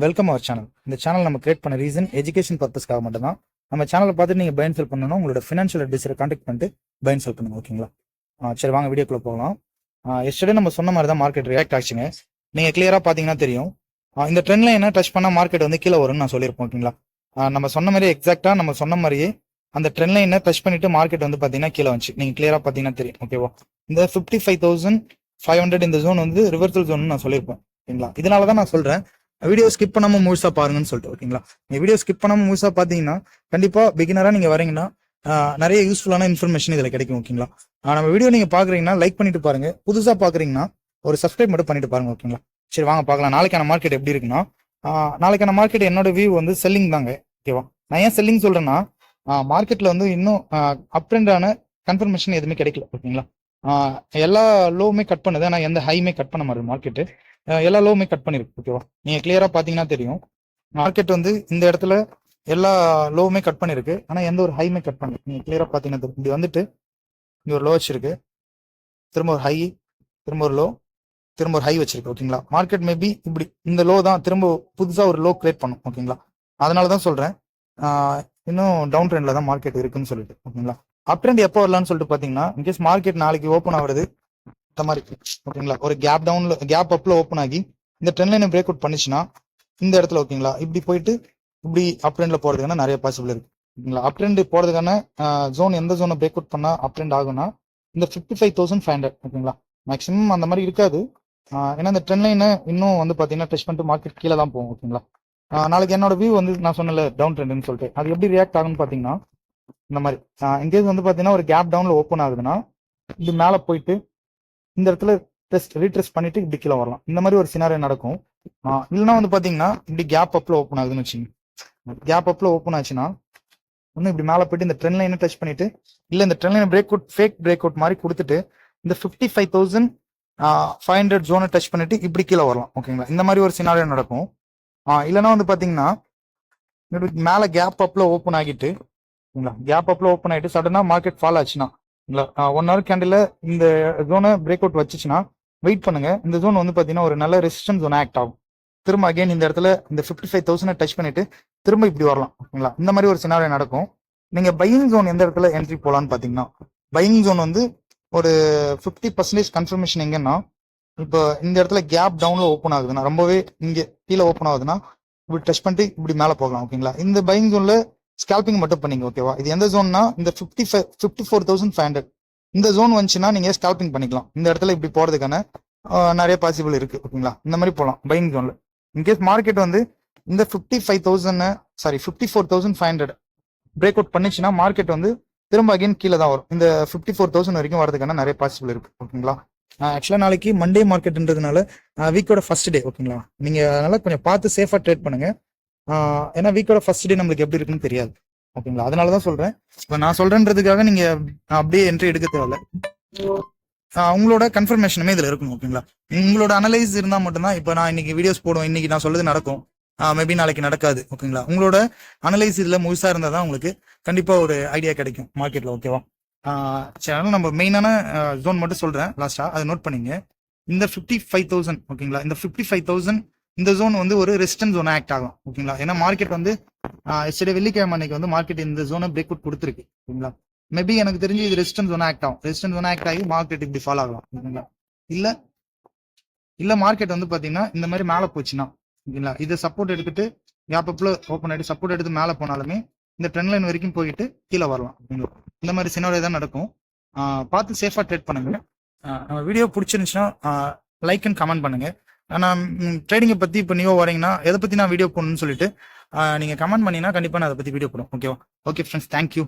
Welcome our channel. இந்த channel நம்ம create பண்ண ரீசன் எஜுகேஷன் பர்பஸ்க்காக மட்டும் தான். நம்ம சேனலை பார்த்துட்டு நீங்கள் பை அண்ட் செல் பண்ணணும், உங்களோட ஃபினான்ஷியல் அட்வைசரை கான்டாக்ட் பண்ணிட்டு பை அண்ட் செல் பண்ணுங்க. ஓகேங்களா? சரி, வாங்க வீடியோக்குள்ள போகலாம். எஸ்டர்டே நம்ம சொன்ன மாதிரி தான் மார்க்கெட் ரியாக்ட் ஆச்சுங்க. நீங்கள் கிளியராக பார்த்தீங்கன்னா தெரியும். இந்த ட்ரெண்ட்ல என்ன டச் பண்ணால் மார்க்கெட் வந்து கீழே வரும்னு நான் சொல்லியிருப்போம். ஓகேங்களா? நம்ம சொன்ன மாதிரி எக்ஸாக்டாக நம்ம சொன்ன மாதிரியே அந்த ட்ரெண்ட் லைனை டச் பண்ணிட்டு மார்க்கெட் வந்து பார்த்தீங்கன்னா கீழே வந்துச்சு. நீங்கள் கிளியராக பார்த்தீங்கன்னா தெரியும். ஓகேவா? இந்த 55,500 இந்த ஜோன் வந்து ரிவர்சல் ஜோன் நான் சொல்லியிருப்பேன். ஓகேங்களா? இதனால தான் நான் சொல்கிறேன் வீடியோ ஸ்கிப் பண்ணாம முழுசா பாருங்கன்னு சொல்லிட்டு. ஓகேங்களா? நீங்க வீடியோ ஸ்கிப் பண்ணாம முழுசா பாத்தீங்கன்னா கண்டிப்பா பிகினரா நீங்க வரீங்கன்னா நிறைய யூஸ்ஃபுல்லான இன்ஃபர்மேஷன் இதுல கிடைக்கும். ஓகேங்களா? நம்ம வீடியோ நீங்க பாக்குறீங்கன்னா லைக் பண்ணிட்டு பாருங்க, புதுசா பாக்குறீங்கன்னா ஒரு சப்ஸ்கிரைப் மட்டும் பண்ணிட்டு பாருங்க. ஓகேங்களா? சரி, வாங்க பார்க்கலாம் நாளைக்கான மார்க்கெட் எப்படி இருக்குன்னா. நாளைக்கான மார்க்கெட் என்னோட வியூ வந்து செல்லிங் தாங்க. ஓகேவா? நான் ஏன் செல்லிங் சொல்றேன்னா மார்க்கெட்ல வந்து இன்னும் அப் ட்ரெண்டான கன்ஃபர்மேஷன் எதுவுமே கிடைக்கல. ஓகேங்களா? எல்லா லோவுமே கட் பண்ணுது, ஆனா எந்த ஹைமே கட் பண்ண மாதிரி மார்க்கெட்டு எல்லா லோவுமே கட் பண்ணிருக்கு. ஓகேவா? நீங்க கிளியரா பாத்தீங்கன்னா தெரியும் மார்க்கெட் வந்து இந்த இடத்துல எல்லா லோவுமே கட் பண்ணிருக்கு, ஆனா எந்த ஒரு ஹைமே கட் பண்ணல. நீங்க கிளியரா பாத்தீங்கன்னா தெரியும். இப்படி வந்துட்டு இங்க ஒரு லோ வச்சிருக்கு, திரும்ப ஒரு ஹை, திரும்ப ஒரு லோ, திரும்ப ஒரு ஹை வச்சிருக்கு. ஓகேங்களா? மார்க்கெட் மேபி இப்படி இந்த லோ தான் திரும்ப புதுசா ஒரு லோ கிரியேட் பண்ணும். ஓகேங்களா? அதனாலதான் சொல்றேன் இன்னும் டவுன் ட்ரெண்ட்ல தான் மார்க்கெட் இருக்குன்னு சொல்லிட்டு. ஓகேங்களா? அப் ட்ரெண்ட் எப்போ வரலான்னு சொல்லிட்டு பாத்தீங்கன்னா இன்கேஸ் மார்க்கெட் நாளைக்கு ஓப்பன் ஆகுறது இந்த மாதிரி. ஓகேங்களா? ஒரு கேப் டவுன்ல கேப் அப்ல ஓப்பன் ஆகி இந்த ட்ரெண்ட் லைனை பிரேக் அவுட் பண்ணிச்சுன்னா இந்த இடத்துல ஓகேங்களா இப்படி போயிட்டு இப்படி அப் ட்ரெண்ட்ல போறதுக்கான நிறைய பாசிபிள் இருக்கு. ஓகேங்களா? அப் ட்ரெண்ட் போறதுக்கான ஜோன் எந்த ஜோனை பிரேக் அவுட் பண்ணா அப் ட்ரெண்ட் ஆகும்னா இந்த 55,500. ஓகேங்களா? மேக்ஸிமம் அந்த மாதிரி இருக்காது, ஏன்னா இந்த ட்ரெண்ட் லைனை இன்னும் வந்து பாத்தீங்கன்னா டச் பண்ணிட்டு மார்க்கெட் கீழே தான் போகும். ஓகேங்களா? நாளைக்கு என்னோட வியூ வந்து நான் சொன்னல டவுன் ட்ரெண்ட்னு சொல்லிட்டு அது எப்படி ரியாக்ட் ஆகும்னு பாத்தீங்கன்னா இந்த மாதிரி இன்கேஸ் வந்து பாத்தீங்கன்னா ஒரு கேப் டவுன்ல ஓப்பன் ஆகுதுன்னா இது மேல போயிட்டு இந்த இடத்துல ரீட்ரெஸ்ட் பண்ணிட்டு இப்படி கீழே வரலாம். இந்த மாதிரி ஒரு சினாரியோ நடக்கும். இல்லைன்னா வந்து பாத்தீங்கன்னா இப்படி கேப் அப்ல ஓப்பன் ஆகுதுன்னு வச்சுங்க. கேப் அப்ல ஓப்பன் ஆச்சுன்னா ஒன்னும் இப்படி மேல போயிட்டு இந்த ட்ரெண்ட் லைனை டச் பண்ணிட்டு இல்ல இந்த trend line break out fake break out மாதிரி கொடுத்துட்டு இந்த 55,500 ஜோனை டச் பண்ணிட்டு இப்படி கீழே வரலாம். ஓகேங்களா? இந்த மாதிரி ஒரு சினாரியோ நடக்கும். இல்லைன்னா வந்து பாத்தீங்கன்னா மேல கேப் அப்ல ஓப்பன் ஆகிட்டு கேப் அப்ல ஓப்பன் ஆகிட்டு சடனா மார்க்கெட் ஃபால் ஆச்சுன்னா 1 hour கேண்டில் இந்த ஜோனை பிரேக் அவுட் வச்சுச்சுன்னா வெயிட் பண்ணுங்க. இந்த ஜோன் வந்து பாத்தீங்கன்னா ஒரு நல்ல ரெசிஸ்டன்ஸ் ஜோன் ஆக்ட் ஆகும். திரும்ப அகைன் இந்த இடத்துல இந்த 55,000 டச் பண்ணிட்டு திரும்ப இப்படி வரலாம். ஓகேங்களா? இந்த மாதிரி ஒரு சினாரியோ நடக்கும். நீங்க பையிங் ஜோன் எந்த இடத்துல என்ட்ரி போலான்னு பாத்தீங்கன்னா பையிங் ஜோன் வந்து ஒரு 50% கன்ஃபர்மேஷன் எங்கன்னா இப்போ இந்த இடத்துல கேப் டவுன்ல ஓப்பன் ஆகுதுன்னா ரொம்பவே இங்க கீழே ஓப்பன் ஆகுதுன்னா இப்படி டச் பண்ணிட்டு இப்படி மேல போகலாம். ஓகேங்களா? இந்த பையிங் ஜோன்ல ஸ்கேல்பிங் மட்டும் பண்ணீங்க. ஓகேவா? இது எந்த ஜோன்னா இந்த 54,500 இந்த ஜோன் வந்துச்சுன்னா நீங்க ஸ்கேல்பிங் பண்ணிக்கலாம். இந்த இடத்துல இப்படி போறதுக்கான நிறைய பாசிபிள் இருக்கு. ஓகேங்களா? இந்த மாதிரி போகலாம் பையிங் ஜோன்ல. இன்கேஸ் மார்க்கெட் வந்து இந்த 54,500 பிரேக் அவுட் பண்ணிச்சுன்னா மார்க்கெட் வந்து திரும்ப அகைன் கீழே தான் வரும். இந்த 54,000 வரைக்கும் வரதுக்கான நிறைய பாசிபிள் இருக்கு. ஓகேங்களா? ஆக்சுவலா நாளைக்கு மண்டே மார்க்கெட்ன்றதுனால வீக்கோட ஃபர்ஸ்ட் டே. ஓகேங்களா? நீங்க அதனால கொஞ்சம் பார்த்து சேஃபா ட்ரேட் பண்ணுங்க. ஏன்னா வீக்கோட ஃபர்ஸ்ட் டே நம்மளுக்கு எப்படி இருக்குன்னு தெரியாது. ஓகேங்களா? அதனாலதான் சொல்றேன். இப்ப நான் சொல்றேன்றதுக்காக நீங்க அப்படியே என்ட்ரி எடுக்க தேவையில்ல. உங்களோட கன்ஃபர்மேஷனுமே இதுல இருக்கும். ஓகேங்களா? உங்களோட அனலைஸ் இருந்தா மட்டும்தான் இப்ப நான் இன்னைக்கு வீடியோஸ் போடுவேன், இன்னைக்கு நான் சொல்றது நடக்கும், மேபி நாளைக்கு நடக்காது. ஓகேங்களா? உங்களோட அனலைஸ் இதுல முழுசா இருந்தா தான் உங்களுக்கு கண்டிப்பா ஒரு ஐடியா கிடைக்கும் மார்க்கெட்ல. ஓகேவா? சரி, நம்ம மெயினான ஜோன் மட்டும் சொல்றேன் லாஸ்டா, அதை நோட் பண்ணிங்க. இந்த 55,000 ஓகேங்களா? இந்த 55,000 இந்த ஜோன் வந்து ஒரு ரெசிஸ்டன்ஸ் ஜோன் ஆக்ட் ஆகும். ஓகேங்களா? ஏன்னா மார்க்கெட் வந்து எஸ்டர்டே வெள்ளிக்கிழமை அன்னைக்கு வந்து மார்க்கெட் இந்த ஜோனை பிரேக் அவுட் கொடுத்துருக்கு. ஓகேங்களா? மேபி எனக்கு தெரிஞ்சு இது ரெசிஸ்டன்ஸ் ஜோன் ஆக்ட் ஆகும். ரெசிஸ்டன்ஸ் ஜோன் ஆக்ட் ஆகி மார்க்கெட் இப்படி ஃபாலோ ஆகலாம். ஓகேங்களா? இல்ல மார்க்கெட் வந்து பாத்தீங்கன்னா இந்த மாதிரி மேல போச்சுன்னா ஓகேங்களா இதை சப்போர்ட் எடுத்துட்டு கேப் அப்ல ஓப்பன் ஆயிட்டு சப்போர்ட் எடுத்து மேல போனாலுமே இந்த ட்ரெண்ட் லைன் வரைக்கும் போயிட்டு கீழே வரலாம். ஓகேங்களா? இந்த மாதிரி சினாரியோ தான் நடக்கும். பார்த்து சேஃபா ட்ரேட் பண்ணுங்க. நம்ம வீடியோ பிடிச்சிருந்துச்சுன்னா லைக் அண்ட் கமெண்ட் பண்ணுங்க. நான் ட்ரேடிங்கை பத்தி இப்போ நீவோ வரீங்கன்னா எதை பத்தி நான் வீடியோ போடணும்னு சொல்லிட்டு நீங்க கமெண்ட் பண்ணீங்கன்னா கண்டிப்பா நான் அதை பத்தி வீடியோ போடுவோம். ஓகேவா? Okay friends, thank you.